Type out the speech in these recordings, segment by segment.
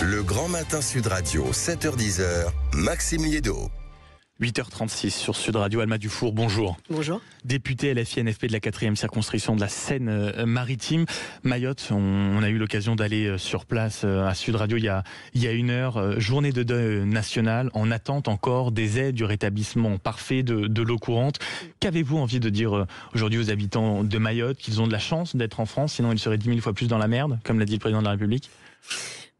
Le Grand Matin Sud Radio, 7h-10h, Maxime Liédo. 8h36 sur Sud Radio. Alma Dufour, bonjour. Bonjour. Députée LFI-NFP de la 4e circonscription de la Seine-Maritime. Mayotte, on a eu l'occasion d'aller sur place à Sud Radio il y a une heure. Journée de deuil nationale, en attente encore des aides, du rétablissement parfait de l'eau courante. Qu'avez-vous envie de dire aujourd'hui aux habitants de Mayotte, qu'ils ont de la chance d'être en France, sinon ils seraient 10 000 fois plus dans la merde, comme l'a dit le président de la République ?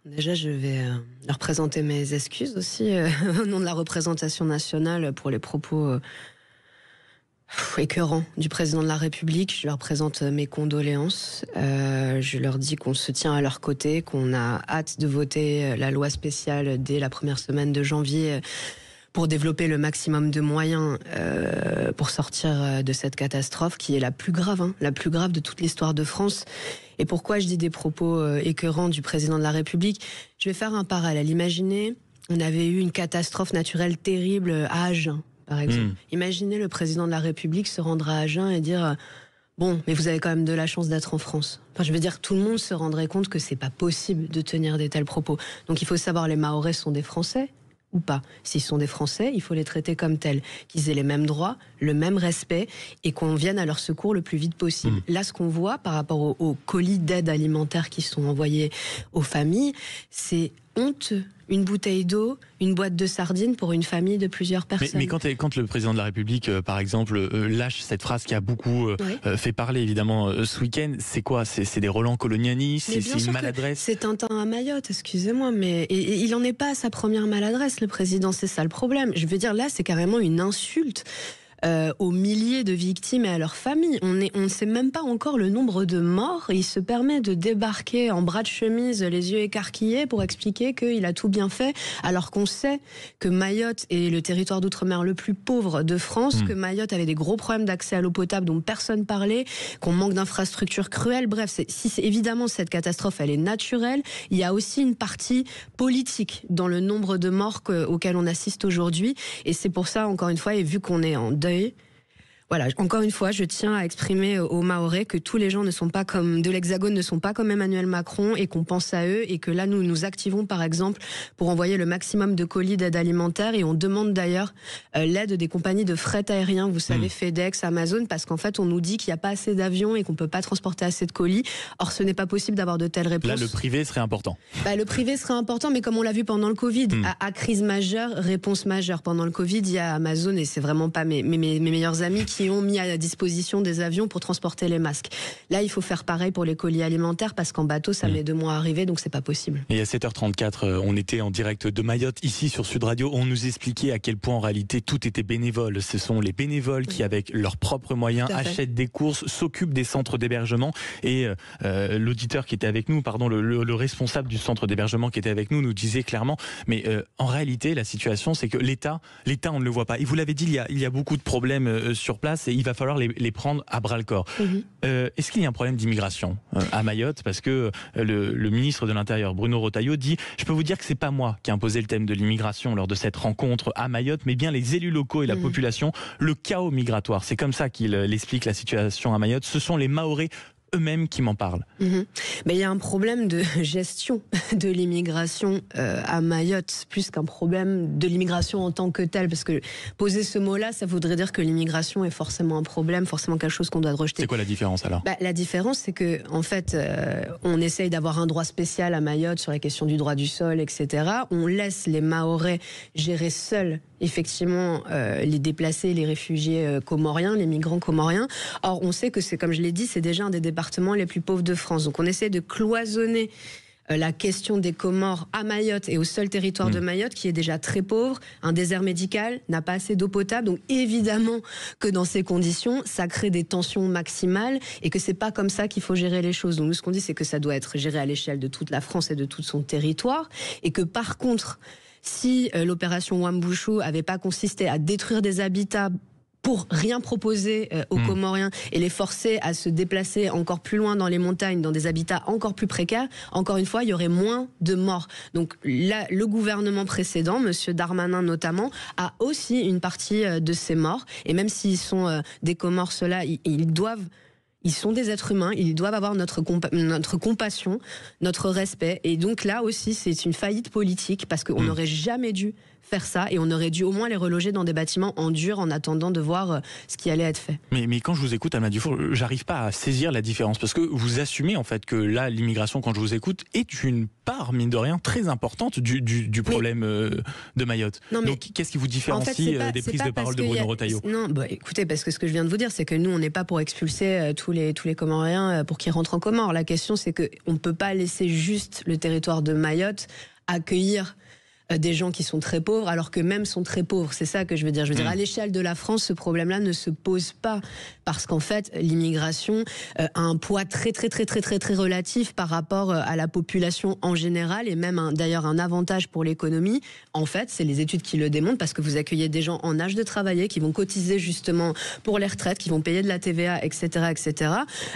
Déjà, je vais leur présenter mes excuses aussi au nom de la représentation nationale pour les propos écœurants du président de la République. Je leur présente mes condoléances. Je leur dis qu'on se tient à leur côté, qu'on a hâte de voter la loi spéciale dès la première semaine de janvier pour développer le maximum de moyens pour sortir de cette catastrophe qui est la plus grave de toute l'histoire de France. Et pourquoi je dis des propos écœurants du président de la République ? Je vais faire un parallèle. Imaginez, on avait eu une catastrophe naturelle terrible à Agen, par exemple. Imaginez le président de la République se rendre à Agen et dire « Bon, mais vous avez quand même de la chance d'être en France ». Enfin, je veux dire, tout le monde se rendrait compte que c'est pas possible de tenir des tels propos. Donc il faut savoir, les Mahorais sont des Français ou pas. S'ils sont des Français, il faut les traiter comme tels, qu'ils aient les mêmes droits, le même respect et qu'on vienne à leur secours le plus vite possible. Là, ce qu'on voit par rapport aux colis d'aide alimentaire qui sont envoyés aux familles, c'est honteux. Une bouteille d'eau, une boîte de sardines pour une famille de plusieurs personnes. Mais quand le président de la République, par exemple, lâche cette phrase qui a beaucoup fait parler, évidemment, ce week-end, c'est quoi ? C'est des relents colonialistes, c'est une maladresse ? C'est Tintin à Mayotte, excusez-moi, mais il n'en est pas à sa première maladresse, le président, c'est ça le problème. Je veux dire, là, c'est carrément une insulte aux milliers de victimes et à leurs familles. On ne sait même pas encore le nombre de morts. Il se permet de débarquer en bras de chemise, les yeux écarquillés, pour expliquer qu'il a tout bien fait, alors qu'on sait que Mayotte est le territoire d'outre-mer le plus pauvre de France, que Mayotte avait des gros problèmes d'accès à l'eau potable dont personne parlait, qu'on manque d'infrastructures cruelles. Bref, évidemment, cette catastrophe, elle est naturelle. Il y a aussi une partie politique dans le nombre de morts auxquels on assiste aujourd'hui. Et c'est pour ça, encore une fois, et vu qu'on est en deuil, voilà, encore une fois, je tiens à exprimer aux Mahorais que tous les gens de l'Hexagone ne sont pas comme Emmanuel Macron et qu'on pense à eux et que là, nous nous activons par exemple pour envoyer le maximum de colis d'aide alimentaire et on demande d'ailleurs l'aide des compagnies de fret aérien, vous savez, FedEx, Amazon, parce qu'en fait, on nous dit qu'il n'y a pas assez d'avions et qu'on ne peut pas transporter assez de colis. Or, ce n'est pas possible d'avoir de telles réponses. Là, le privé serait important. Le privé serait important, mais comme on l'a vu pendant le Covid, à crise majeure, réponse majeure. Pendant le Covid, il y a Amazon et c'est vraiment pas mes meilleurs amis qui ont mis à disposition des avions pour transporter les masques. Là, il faut faire pareil pour les colis alimentaires parce qu'en bateau, ça met 2 mois à arriver, donc c'est pas possible. Et à 7h34, on était en direct de Mayotte, ici sur Sud Radio. On nous expliquait à quel point en réalité tout était bénévole. Ce sont les bénévoles qui, avec leurs propres moyens, achètent des courses, s'occupent des centres d'hébergement. Et l'auditeur qui était avec nous, le responsable du centre d'hébergement qui était avec nous disait clairement, mais en réalité, la situation, c'est que l'État, on ne le voit pas. Et vous l'avez dit, il y a beaucoup de problèmes sur place et il va falloir les prendre à bras-le-corps. Est-ce qu'il y a un problème d'immigration à Mayotte ? Parce que le ministre de l'Intérieur, Bruno Retailleau, dit « Je peux vous dire que c'est pas moi qui ai imposé le thème de l'immigration lors de cette rencontre à Mayotte, mais bien les élus locaux et la population, le chaos migratoire. » C'est comme ça qu'il explique la situation à Mayotte. Ce sont les Mahorais eux-mêmes qui m'en parlent. Mais il y a un problème de gestion de l'immigration à Mayotte, plus qu'un problème de l'immigration en tant que telle, parce que poser ce mot-là, ça voudrait dire que l'immigration est forcément un problème, forcément quelque chose qu'on doit rejeter. C'est quoi la différence alors ? La différence, c'est que en fait, on essaye d'avoir un droit spécial à Mayotte sur la question du droit du sol, etc. On laisse les Mahorais gérer seuls effectivement les déplacés, les réfugiés comoriens, les migrants comoriens. Or, on sait que c'est, comme je l'ai dit, c'est déjà un des départements les plus pauvres de France. Donc, on essaie de cloisonner la question des Comores à Mayotte et au seul territoire de Mayotte qui est déjà très pauvre, un désert médical, n'a pas assez d'eau potable, donc évidemment que dans ces conditions, ça crée des tensions maximales et que c'est pas comme ça qu'il faut gérer les choses. Donc nous, ce qu'on dit, c'est que ça doit être géré à l'échelle de toute la France et de tout son territoire et que par contre, si l'opération Wambushu avait pas consisté à détruire des habitats pour rien proposer aux Comoriens et les forcer à se déplacer encore plus loin dans les montagnes, dans des habitats encore plus précaires, encore une fois, il y aurait moins de morts. Donc là, le gouvernement précédent, Monsieur Darmanin notamment, a aussi une partie de ces morts. Et même s'ils sont des Comores, ceux-là, ils Ils sont des êtres humains, ils doivent avoir notre compassion, notre respect. Et donc là aussi, c'est une faillite politique parce qu'on n'aurait jamais dû faire ça et on aurait dû au moins les reloger dans des bâtiments en dur en attendant de voir ce qui allait être fait. Mais quand je vous écoute, Alma Dufour, j'arrive pas à saisir la différence parce que vous assumez en fait que là, l'immigration, quand je vous écoute, est une part, mine de rien, très importante du problème de Mayotte. Donc qu'est-ce qui vous différencie des prises de parole de Bruno Retailleau? Non, écoutez, parce que ce que je viens de vous dire, c'est que nous, on n'est pas pour expulser tous les Comoriens pour qu'ils rentrent en Comores. La question, c'est qu'on ne peut pas laisser juste le territoire de Mayotte accueillir des gens qui sont très pauvres, alors que même sont très pauvres. C'est ça que je veux dire. Je veux dire, à l'échelle de la France, ce problème-là ne se pose pas. Parce qu'en fait, l'immigration a un poids très relatif par rapport à la population en général, et même d'ailleurs un avantage pour l'économie. En fait, c'est les études qui le démontrent, parce que vous accueillez des gens en âge de travailler, qui vont cotiser justement pour les retraites, qui vont payer de la TVA, etc., etc.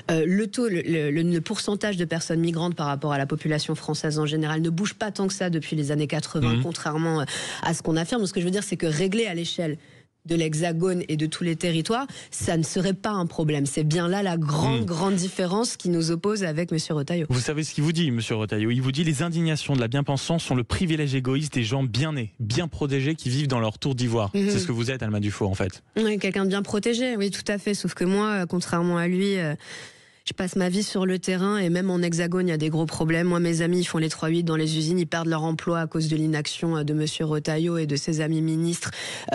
Le pourcentage de personnes migrantes par rapport à la population française en général ne bouge pas tant que ça depuis les années 80. Contrairement à ce qu'on affirme. Donc, ce que je veux dire, c'est que régler à l'échelle de l'Hexagone et de tous les territoires, ça ne serait pas un problème. C'est bien là la grande différence qui nous oppose avec M. Retailleau. Vous savez ce qu'il vous dit, M. Retailleau? Il vous dit: les indignations de la bien-pensance sont le privilège égoïste des gens bien nés, bien protégés, qui vivent dans leur tour d'ivoire. C'est ce que vous êtes, Alma Dufour, en fait. Oui, quelqu'un de bien protégé, oui, tout à fait. Sauf que moi, contrairement à lui... je passe ma vie sur le terrain et même en Hexagone, il y a des gros problèmes. Moi, mes amis, ils font les 3-8 dans les usines, ils perdent leur emploi à cause de l'inaction de M. Retailleau et de ses amis ministres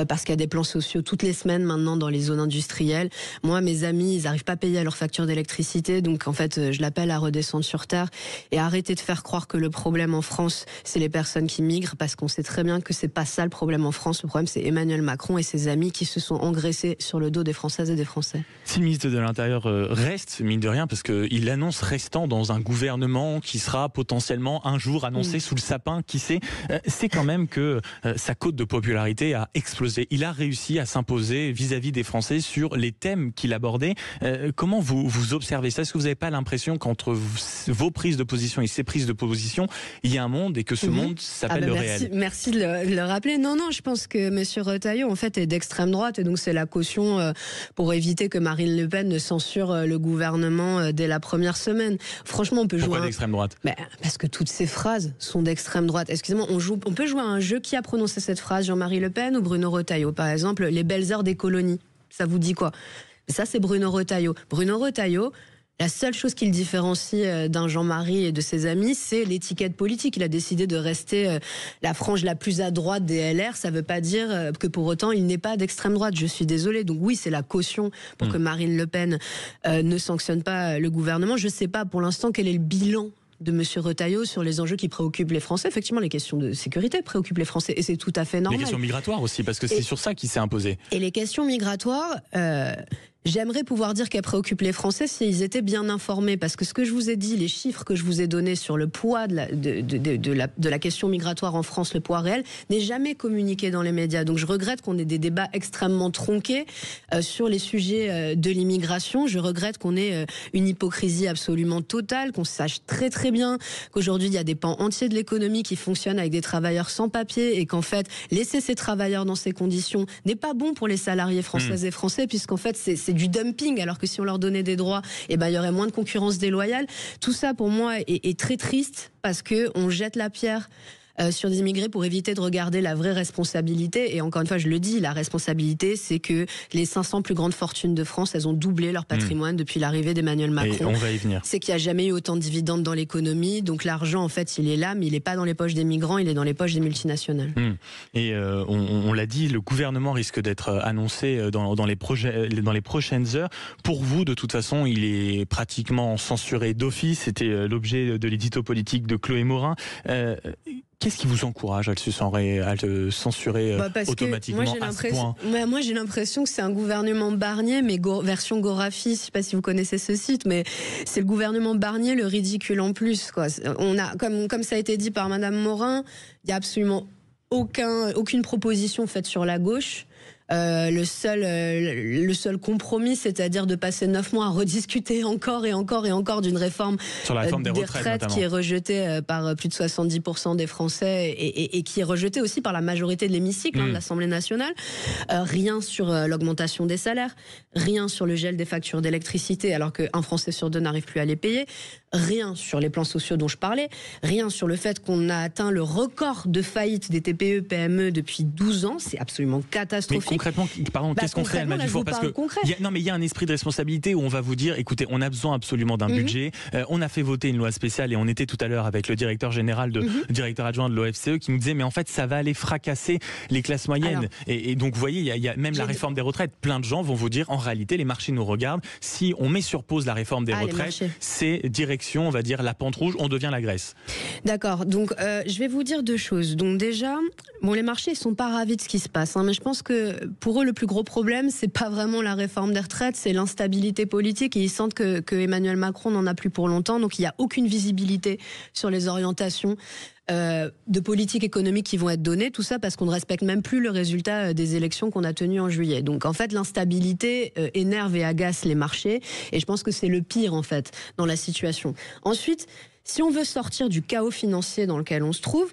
parce qu'il y a des plans sociaux toutes les semaines maintenant dans les zones industrielles. Moi, mes amis, ils n'arrivent pas à payer leur facture d'électricité, donc en fait, je l'appelle à redescendre sur terre et arrêter de faire croire que le problème en France, c'est les personnes qui migrent, parce qu'on sait très bien que c'est pas ça le problème en France. Le problème, c'est Emmanuel Macron et ses amis qui se sont engraissés sur le dos des Françaises et des Français. Si le ministre de l'Intérieur reste, mine de rien, parce qu'il annonce restant dans un gouvernement qui sera potentiellement un jour annoncé sous le sapin, qui sait, c'est quand même que sa cote de popularité a explosé. Il a réussi à s'imposer vis-à-vis des Français sur les thèmes qu'il abordait. Comment vous observez ça? Est-ce que vous n'avez pas l'impression qu'entre vos prises de position et ses prises de position, il y a un monde et que ce monde s'appelle le réel? Merci de le rappeler. Non, je pense que M. Retailleau, en fait, est d'extrême droite et donc c'est la caution pour éviter que Marine Le Pen ne censure le gouvernement dès la première semaine. Franchement, on peut Pourquoi jouer d'extrême droite? Parce que toutes ces phrases sont d'extrême droite. Excusez-moi, on peut jouer à un jeu. Qui a prononcé cette phrase? Jean-Marie Le Pen ou Bruno Retailleau? Par exemple, les belles heures des colonies. Ça vous dit quoi? Ça, c'est Bruno Retailleau. Bruno Retailleau, la seule chose qui le différencie d'un Jean-Marie et de ses amis, c'est l'étiquette politique. Il a décidé de rester la frange la plus à droite des LR. Ça ne veut pas dire que pour autant il n'est pas d'extrême droite. Je suis désolée. Donc oui, c'est la caution pour que Marine Le Pen ne sanctionne pas le gouvernement. Je ne sais pas pour l'instant quel est le bilan de M. Retailleau sur les enjeux qui préoccupent les Français. Effectivement, les questions de sécurité préoccupent les Français et c'est tout à fait normal. Les questions migratoires aussi, parce que c'est sur ça qu'il s'est imposé. Et les questions migratoires... J'aimerais pouvoir dire qu'elles préoccupent les Français s'ils étaient bien informés, parce que ce que je vous ai dit, les chiffres que je vous ai donnés sur le poids de la question migratoire en France, le poids réel, n'est jamais communiqué dans les médias. Donc je regrette qu'on ait des débats extrêmement tronqués sur les sujets de l'immigration. Je regrette qu'on ait une hypocrisie absolument totale, qu'on sache très bien qu'aujourd'hui il y a des pans entiers de l'économie qui fonctionnent avec des travailleurs sans papier et qu'en fait laisser ces travailleurs dans ces conditions n'est pas bon pour les salariés françaises et français, puisqu'en fait c'est du dumping, alors que si on leur donnait des droits, il y aurait moins de concurrence déloyale. Tout ça, pour moi, est très triste, parce qu'on jette la pierre sur des immigrés pour éviter de regarder la vraie responsabilité. Et encore une fois, je le dis, la responsabilité, c'est que les 500 plus grandes fortunes de France, elles ont doublé leur patrimoine depuis l'arrivée d'Emmanuel Macron. Et on va y venir. C'est qu'il n'y a jamais eu autant de dividendes dans l'économie. Donc l'argent, en fait, il est là, mais il n'est pas dans les poches des migrants, il est dans les poches des multinationales. Et on l'a dit, le gouvernement risque d'être annoncé dans les prochaines heures. Pour vous, de toute façon, il est pratiquement censuré d'office. C'était l'objet de l'édito politique de Chloé Morin. Qu'est-ce qui vous encourage à le censurer automatiquement à ce point? Moi, j'ai l'impression que c'est un gouvernement Barnier, mais version Gorafi. Je ne sais pas si vous connaissez ce site, mais c'est le gouvernement Barnier, le ridicule en plus, quoi. On a, comme ça a été dit par Madame Morin, il n'y a absolument aucune proposition faite sur la gauche. le seul compromis, c'est-à-dire de passer 9 mois à rediscuter encore et encore d'une réforme, sur la réforme des retraites qui est rejetée par plus de 70% des Français et qui est rejetée aussi par la majorité de l'hémicycle de l'Assemblée nationale. Rien sur l'augmentation des salaires, rien sur le gel des factures d'électricité alors qu'un Français sur deux n'arrive plus à les payer, rien sur les plans sociaux dont je parlais, rien sur le fait qu'on a atteint le record de faillite des TPE, PME depuis 12 ans, c'est absolument catastrophique. Mais concrètement, qu'est-ce qu'on fait, Alma Dufour? Parce que il y a un esprit de responsabilité où on va vous dire, écoutez, on a besoin absolument d'un budget. On a fait voter une loi spéciale et on était tout à l'heure avec le directeur général, directeur adjoint de l'OFCE, qui nous disait, mais en fait, ça va aller fracasser les classes moyennes. Alors, et donc, vous voyez, il y a même la réforme des retraites. Plein de gens vont vous dire, en réalité, les marchés nous regardent. Si on met sur pause la réforme des retraites, c'est direction, on va dire, la pente rouge, on devient la Grèce. D'accord. Donc, je vais vous dire deux choses. Donc, déjà, les marchés ne sont pas ravis de ce qui se passe, mais je pense que pour eux, le plus gros problème, c'est pas vraiment la réforme des retraites, c'est l'instabilité politique. Et ils sentent que Emmanuel Macron n'en a plus pour longtemps. Donc, il n'y a aucune visibilité sur les orientations de politique économique qui vont être données, tout ça parce qu'on ne respecte même plus le résultat des élections qu'on a tenues en juillet. Donc en fait l'instabilité énerve et agace les marchés et je pense que c'est le pire en fait dans la situation. Ensuite, si on veut sortir du chaos financier dans lequel on se trouve,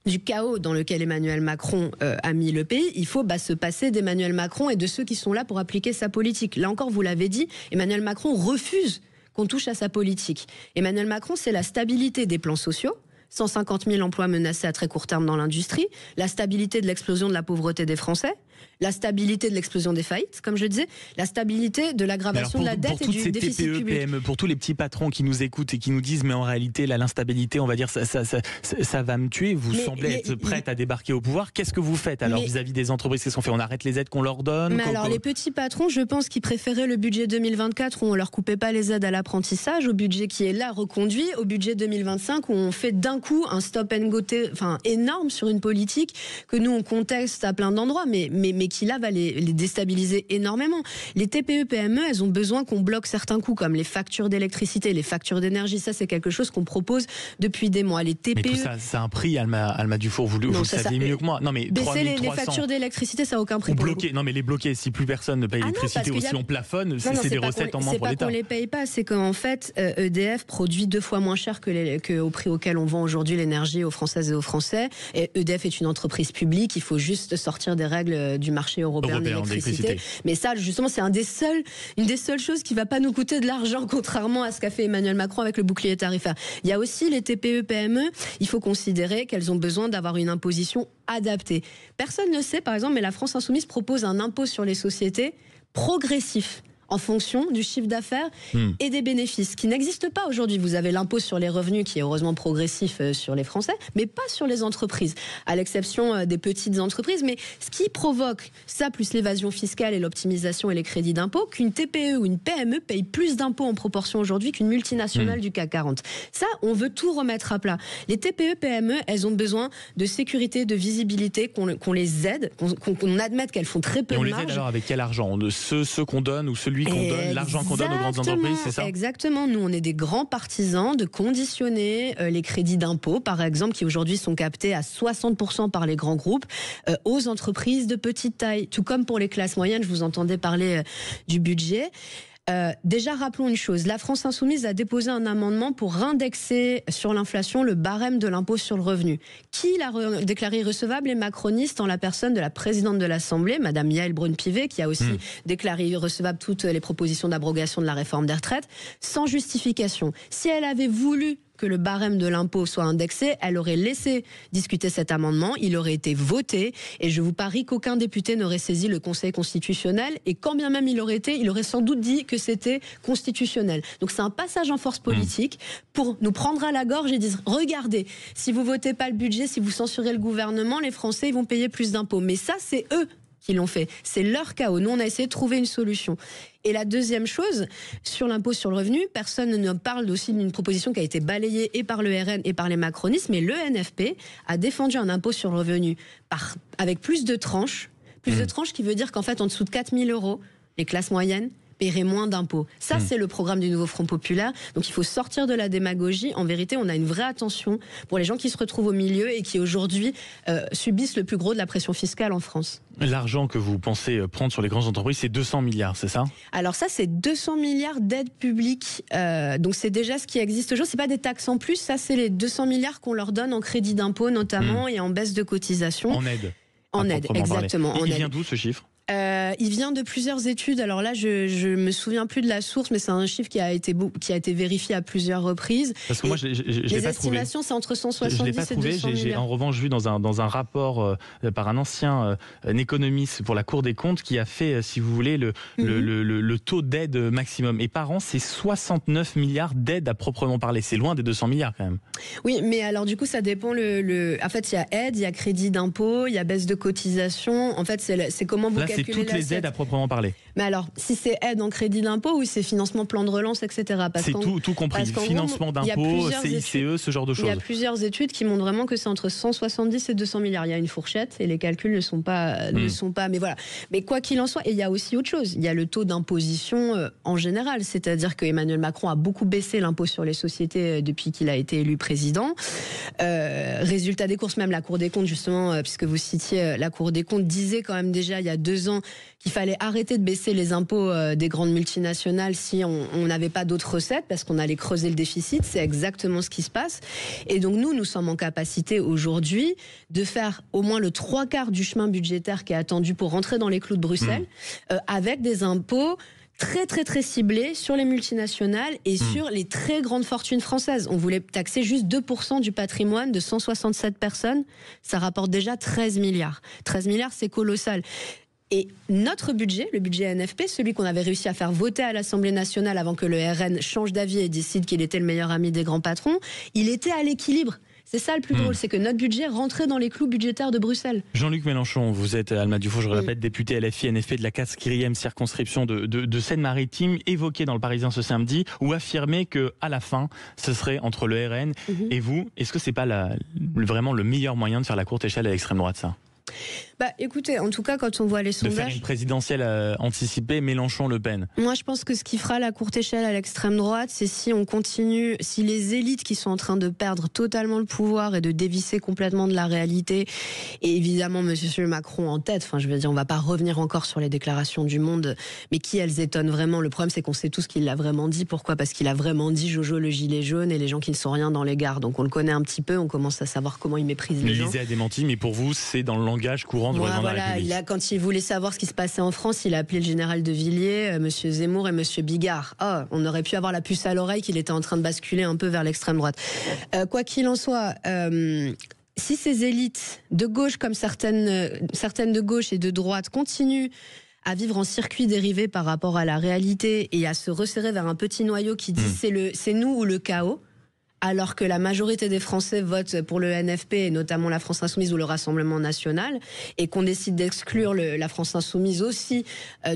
du chaos dans lequel Emmanuel Macron a mis le pays, il faut se passer d'Emmanuel Macron et de ceux qui sont là pour appliquer sa politique. Là encore, vous l'avez dit, Emmanuel Macron refuse qu'on touche à sa politique. Emmanuel Macron, c'est la stabilité des plans sociaux, 150 000 emplois menacés à très court terme dans l'industrie, la stabilité de l'explosion de la pauvreté des Français, la stabilité de l'explosion des faillites, comme je le disais, la stabilité de l'aggravation de la dette et du déficit TPE, public. PME, pour tous les petits patrons qui nous écoutent et qui nous disent mais en réalité là l'instabilité, on va dire ça va me tuer, vous semblez être prête à débarquer au pouvoir, qu'est-ce que vous faites alors vis-à-vis des entreprises? Qu'est-ce qu'on fait? On arrête les aides qu'on leur donne? Mais alors les petits patrons, je pense qu'ils préféraient le budget 2024 où on leur coupait pas les aides à l'apprentissage, au budget qui est là reconduit, au budget 2025 où on fait d'un coup un stop and go énorme sur une politique que nous on conteste à plein d'endroits, mais qui là va les déstabiliser énormément. Les TPE, PME, elles ont besoin qu'on bloque certains coûts comme les factures d'électricité, les factures d'énergie. Ça, c'est quelque chose qu'on propose depuis des mois. Les TPE... Mais tout ça, c'est un prix, Alma Dufour, vous le saviez mieux que moi. Non, mais baisser les factures d'électricité, ça n'a aucun prix. Les bloquer, si plus si personne ne paye l'électricité ou si on plafonne, c'est des recettes en moins pour l'État. C'est pas qu'on les paye pas, c'est qu'en fait, EDF produit 2 fois moins cher qu'au prix auquel on vend aujourd'hui l'énergie aux Françaises et aux Français. Et EDF est une entreprise publique, il faut juste sortir des règles du marché européen de l'électricité. Mais ça, justement, c'est une des seules choses qui ne va pas nous coûter de l'argent, contrairement à ce qu'a fait Emmanuel Macron avec le bouclier tarifaire. Il y a aussi les TPE, PME, il faut considérer qu'elles ont besoin d'avoir une imposition adaptée. Personne ne sait, par exemple, mais la France Insoumise propose un impôt sur les sociétés progressif, en fonction du chiffre d'affaires et des bénéfices, qui n'existe pas aujourd'hui. Vous avez l'impôt sur les revenus qui est heureusement progressif sur les Français, mais pas sur les entreprises, à l'exception des petites entreprises. Mais ce qui provoque ça, plus l'évasion fiscale et l'optimisation et les crédits d'impôt, qu'une TPE ou une PME paye plus d'impôts en proportion aujourd'hui qu'une multinationale du CAC 40. Ça, on veut tout remettre à plat. Les TPE, PME, elles ont besoin de sécurité, de visibilité, qu'on les aide, qu'on admette qu'elles font très peu de marge. Et on les aide alors avec quel argent? Ceux qu'on donne ou celui qu'on donne, l'argent qu'on donne aux grandes entreprises, c'est ça? Exactement. Nous, on est des grands partisans de conditionner les crédits d'impôt, par exemple, qui aujourd'hui sont captés à 60% par les grands groupes, aux entreprises de petite taille. Tout comme pour les classes moyennes, je vous entendais parler du budget. Déjà, rappelons une chose, la France Insoumise a déposé un amendement pour indexer sur l'inflation le barème de l'impôt sur le revenu. Qui l'a déclaré irrecevable? Les macronistes, en la personne de la présidente de l'Assemblée, Madame Yaël Braun-Pivet, qui a aussi déclaré irrecevable toutes les propositions d'abrogation de la réforme des retraites, sans justification. Si elle avait voulu que le barème de l'impôt soit indexé, elle aurait laissé discuter cet amendement, il aurait été voté, et je vous parie qu'aucun député n'aurait saisi le Conseil constitutionnel, et quand bien même il aurait sans doute dit que c'était constitutionnel. Donc c'est un passage en force politique pour nous prendre à la gorge et dire, regardez, si vous votez pas le budget, si vous censurez le gouvernement, les Français ils vont payer plus d'impôts. Mais ça, c'est eux qui l'ont fait. C'est leur chaos. Nous, on a essayé de trouver une solution. Et la deuxième chose, sur l'impôt sur le revenu, personne ne parle aussi d'une proposition qui a été balayée et par le RN et par les macronistes, mais le NFP a défendu un impôt sur le revenu avec plus de tranches qui veut dire qu'en fait, en dessous de 4 000 €, les classes moyennes paieraient moins d'impôts. Ça, c'est le programme du nouveau Front populaire. Donc il faut sortir de la démagogie. En vérité, on a une vraie attention pour les gens qui se retrouvent au milieu et qui aujourd'hui subissent le plus gros de la pression fiscale en France. L'argent que vous pensez prendre sur les grandes entreprises, c'est 200 milliards, c'est ça? Alors ça, c'est 200 milliards d'aides publiques. Donc c'est déjà ce qui existe aujourd'hui. C'est pas des taxes en plus. Ça, c'est les 200 milliards qu'on leur donne en crédit d'impôt notamment et en baisse de cotisation. En aide. En aide, exactement. Il vient d'où ce chiffre? Il vient de plusieurs études. Alors là, je me souviens plus de la source, mais c'est un chiffre qui a été vérifié à plusieurs reprises. Parce que moi, les estimations, c'est entre 170 et 200 milliards. J'ai en revanche vu dans un rapport par un ancien économiste pour la Cour des comptes qui a fait, si vous voulez, le taux d'aide maximum. Et par an, c'est 69 milliards d'aides à proprement parler. C'est loin des 200 milliards quand même. Oui, mais alors du coup, ça dépend. En fait, il y a aide, il y a crédit d'impôt, il y a baisse de cotisation. En fait, c'est comment vous calculez. C'est toutes les aides à proprement parler. Mais alors, si c'est aide en crédit d'impôt ou c'est financement plan de relance, etc. C'est tout compris. Financement d'impôt, CICE, ce genre de choses. Il y a plusieurs études qui montrent vraiment que c'est entre 170 et 200 milliards. Il y a une fourchette et les calculs ne sont pas. Mais voilà. Mais quoi qu'il en soit, et il y a aussi autre chose. Il y a le taux d'imposition en général. C'est-à-dire que Emmanuel Macron a beaucoup baissé l'impôt sur les sociétés depuis qu'il a été élu président. Résultat des courses, même la Cour des comptes, justement, puisque vous citiez la Cour des comptes, disait quand même déjà il y a 2 ans qu'il fallait arrêter de baisser les impôts des grandes multinationales si on n'avait pas d'autres recettes, parce qu'on allait creuser le déficit. C'est exactement ce qui se passe. Et donc nous sommes en capacité aujourd'hui de faire au moins le 3/4 du chemin budgétaire qui est attendu pour rentrer dans les clous de Bruxelles, avec des impôts très très très ciblés sur les multinationales et sur les très grandes fortunes françaises. On voulait taxer juste 2% du patrimoine de 167 personnes. Ça rapporte déjà 13 milliards. 13 milliards, c'est colossal. Et notre budget, le budget NFP, celui qu'on avait réussi à faire voter à l'Assemblée nationale avant que le RN change d'avis et décide qu'il était le meilleur ami des grands patrons, il était à l'équilibre. C'est ça le plus drôle, c'est que notre budget rentrait dans les clous budgétaires de Bruxelles. Jean-Luc Mélenchon, vous êtes, Alma Dufour, je le répète, député LFI NFP de la 4e circonscription de Seine-Maritime, évoqué dans le Parisien ce samedi, où affirmait qu'à la fin, ce serait entre le RN et vous. Est-ce que c'est pas vraiment le meilleur moyen de faire la courte échelle à l'extrême droite, ça? Écoutez, en tout cas, quand on voit les sondages... De faire une présidentielle anticipée, Mélenchon-Le Pen. Moi, je pense que ce qui fera la courte échelle à l'extrême droite, c'est si on continue, si les élites qui sont en train de perdre totalement le pouvoir et de dévisser complètement de la réalité, et évidemment M. Macron en tête, je veux dire, on ne va pas revenir encore sur les déclarations du Monde, mais qui elles étonnent vraiment. Le problème, c'est qu'on sait tous qu'il l'a vraiment dit. Pourquoi ? Parce qu'il a vraiment dit Jojo le gilet jaune et les gens qui ne sont rien dans les gares. Donc on le connaît un petit peu, on commence à savoir comment il méprise les gens. L'Élysée a démenti, mais pour vous, c'est dans le langage courant. Quand il voulait savoir ce qui se passait en France, il a appelé le général de Villiers, Monsieur Zemmour et Monsieur Bigard. On aurait pu avoir la puce à l'oreille qu'il était en train de basculer un peu vers l'extrême droite. Quoi qu'il en soit, si ces élites de gauche comme certaines de gauche et de droite continuent à vivre en circuit dérivé par rapport à la réalité et à se resserrer vers un petit noyau qui dit c'est nous ou le chaos, alors que la majorité des Français votent pour le NFP, et notamment la France Insoumise ou le Rassemblement National, et qu'on décide d'exclure la France Insoumise aussi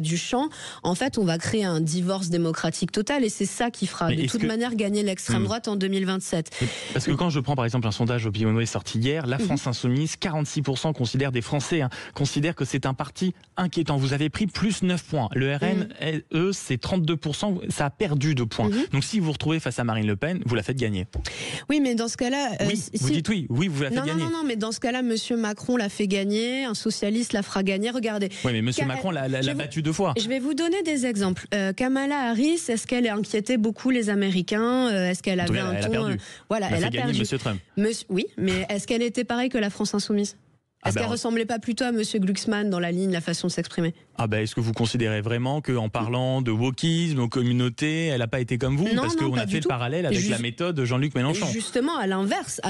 du champ, en fait, on va créer un divorce démocratique total, et c'est ça qui fera de toute manière gagner l'extrême droite en 2027. Parce que quand je prends par exemple un sondage Opinionway sorti hier, la France Insoumise, 46% considèrent des Français, considèrent que c'est un parti inquiétant. Vous avez pris plus 9 points. Le RN, eux, c'est 32%, ça a perdu 2 points. Donc si vous vous retrouvez face à Marine Le Pen, vous la faites gagner. Oui, mais dans ce cas-là... vous dites oui, vous la faites gagner. Non, mais dans ce cas-là, M. Macron l'a fait gagner, un socialiste la fera gagner. Regardez. Oui, mais M. Macron l'a battu 2 fois. Je vais vous donner des exemples. Kamala Harris, est-ce qu'elle inquiétait beaucoup les Américains ? Est-ce qu'elle avait un ton... Elle a perdu. Elle a perdu. M. Trump. Oui, mais est-ce qu'elle était pareille que la France Insoumise ? Est-ce qu'elle ressemblait pas plutôt à M. Glucksmann dans la ligne, la façon de s'exprimer ? Est-ce que vous considérez vraiment qu'en parlant de wokisme, aux communautés, elle n'a pas été comme vous ? Parce qu'on a fait le parallèle avec la méthode de Jean-Luc Mélenchon. Justement, à l'inverse,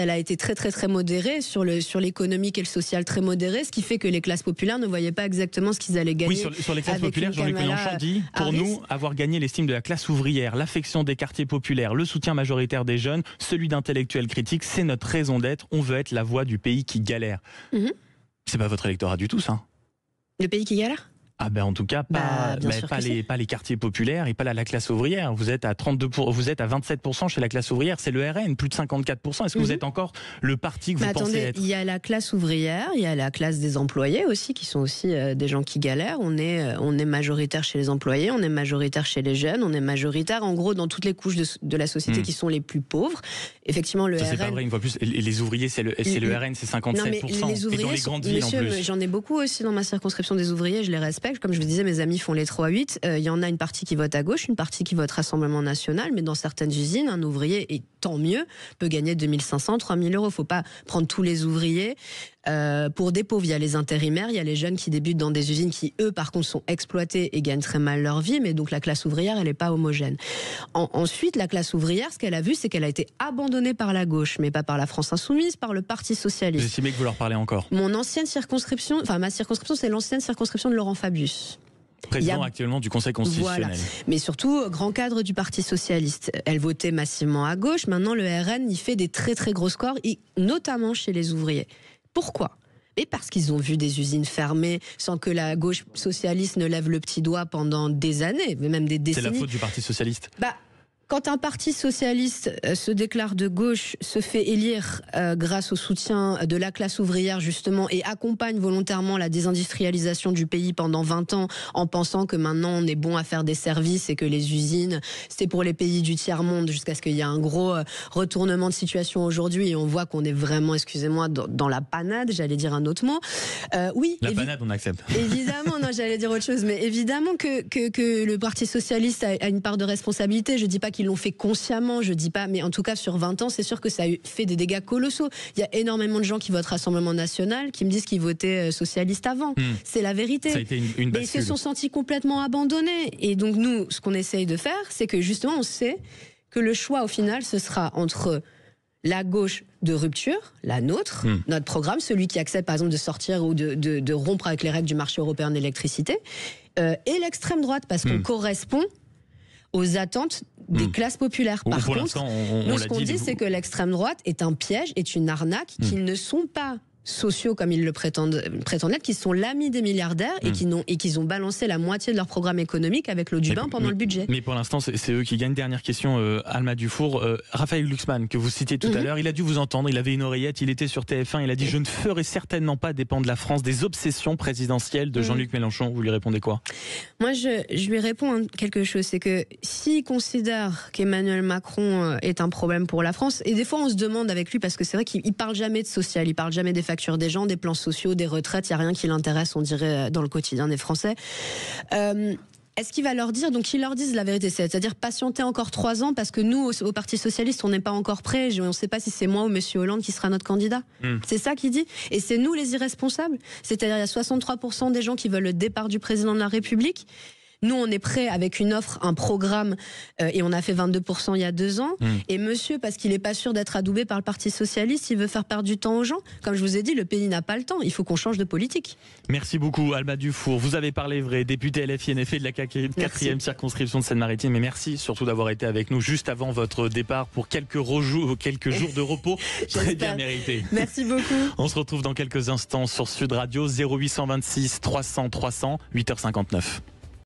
elle a été très très très modérée sur l'économique et le social, très modérée, ce qui fait que les classes populaires ne voyaient pas exactement ce qu'ils allaient gagner. Oui, sur les classes populaires, Jean-Luc Mélenchon dit, pour nous, avoir gagné l'estime de la classe ouvrière, l'affection des quartiers populaires, le soutien majoritaire des jeunes, celui d'intellectuels critiques, c'est notre raison d'être. On veut être la voix du pays qui galère. C'est pas votre électorat du tout, ça. Le pays qui galère ? Ah ben en tout cas pas les quartiers populaires et pas la classe ouvrière. Vous êtes à 27% chez la classe ouvrière, c'est le RN, plus de 54%. Est-ce que vous êtes encore le parti que vous pensez être? Il y a la classe ouvrière, il y a la classe des employés aussi, qui sont aussi des gens qui galèrent. On est majoritaire chez les employés, on est majoritaire chez les jeunes, on est majoritaire en gros dans toutes les couches de la société qui sont les plus pauvres. Effectivement, le RN. C'est pas vrai, une fois plus. Les ouvriers, c'est le RN, c'est 57%. Non, mais les ouvriers, et dans les grandes villes en plus. J'en ai beaucoup aussi dans ma circonscription des ouvriers, je les respecte. Comme je vous disais, mes amis font les 3-8. Il y en a une partie qui vote à gauche, une partie qui vote Rassemblement National, mais dans certaines usines, un ouvrier, et tant mieux, peut gagner 2500, 3000 euros. Il ne faut pas prendre tous les ouvriers pour des pauvres. Il y a les intérimaires, il y a les jeunes qui débutent dans des usines qui, eux, par contre, sont exploités et gagnent très mal leur vie, mais donc la classe ouvrière, elle n'est pas homogène. Ensuite, la classe ouvrière, ce qu'elle a vu, c'est qu'elle a été abandonnée par la gauche, mais pas par la France Insoumise, par le Parti Socialiste. Vous estimez que vous leur parlez encore? Mon ancienne circonscription, enfin ma circonscription, c'est l'ancienne circonscription de Laurent Fabius. Président actuellement du Conseil constitutionnel. Voilà. Mais surtout, grand cadre du Parti Socialiste. Elle votait massivement à gauche. Maintenant, le RN, il fait des très très gros scores, notamment chez les ouvriers. Pourquoi ? Et parce qu'ils ont vu des usines fermées sans que la gauche socialiste ne lève le petit doigt pendant des années, même des décennies. C'est la faute du Parti Socialiste. Quand un parti socialiste se déclare de gauche, se fait élire grâce au soutien de la classe ouvrière justement et accompagne volontairement la désindustrialisation du pays pendant 20 ans en pensant que maintenant on est bon à faire des services et que les usines c'est pour les pays du tiers-monde jusqu'à ce qu'il y ait un gros retournement de situation aujourd'hui et on voit qu'on est vraiment, excusez-moi, dans la panade, j'allais dire un autre mot. Oui. La panade, on accepte. Évidemment, non, j'allais dire autre chose, mais évidemment que le Parti Socialiste a une part de responsabilité. Je dis pas qu'ils l'ont fait consciemment, je dis pas, mais en tout cas sur 20 ans, c'est sûr que ça a fait des dégâts colossaux. Il y a énormément de gens qui votent Rassemblement National, qui me disent qu'ils votaient socialiste avant. C'est la vérité. Ça a été une bascule. Mais ils se sont sentis complètement abandonnés. Et donc nous, ce qu'on essaye de faire, c'est que justement, on sait que le choix au final, ce sera entre la gauche de rupture, la nôtre, notre programme, celui qui accepte par exemple de sortir ou de rompre avec les règles du marché européen de l'électricité, et l'extrême droite, parce qu'on correspond aux attentes des classes populaires. Par contre, nous, ce qu'on dit, c'est que l'extrême droite est un piège, est une arnaque, qu'ils ne sont pas sociaux comme ils le prétendent être, qui sont l'ami des milliardaires et qui ont balancé la moitié de leur programme économique avec l'eau du bain pendant le budget. Mais pour l'instant, c'est eux qui gagnent. Dernière question, Alma Dufour. Raphaël Glucksmann, que vous citiez tout à l'heure, il a dû vous entendre, il avait une oreillette, il était sur TF1, il a dit « Je ne ferai certainement pas dépendre la France des obsessions présidentielles de Jean-Luc Mélenchon ». Vous lui répondez quoi? Moi, je lui réponds quelque chose, c'est que s'il considère qu'Emmanuel Macron est un problème pour la France, et des fois on se demande avec lui, parce que c'est vrai qu'il parle jamais de social, il parle jamais des factures des gens, des plans sociaux, des retraites, il n'y a rien qui l'intéresse, on dirait, dans le quotidien des Français. Est-ce qu'il va leur dire, donc qu'ils leur disent la vérité, c'est-à-dire patienter encore 3 ans parce que nous, au Parti Socialiste, on n'est pas encore prêts, on ne sait pas si c'est moi ou Monsieur Hollande qui sera notre candidat. C'est ça qu'il dit. Et c'est nous les irresponsables. C'est-à-dire il y a 63% des gens qui veulent le départ du président de la République. Nous, on est prêt avec une offre, un programme, et on a fait 22% il y a 2 ans. Et monsieur, parce qu'il n'est pas sûr d'être adoubé par le Parti Socialiste, il veut faire perdre du temps aux gens. Comme je vous ai dit, le pays n'a pas le temps. Il faut qu'on change de politique. Merci beaucoup, Alma Dufour. Vous avez parlé vrai, députée LFI NFA de la 4e circonscription de Seine-Maritime. Et merci surtout d'avoir été avec nous juste avant votre départ pour quelques jours de repos très bien mérités. Merci beaucoup. On se retrouve dans quelques instants sur Sud Radio, 0826 300 300, 8h59.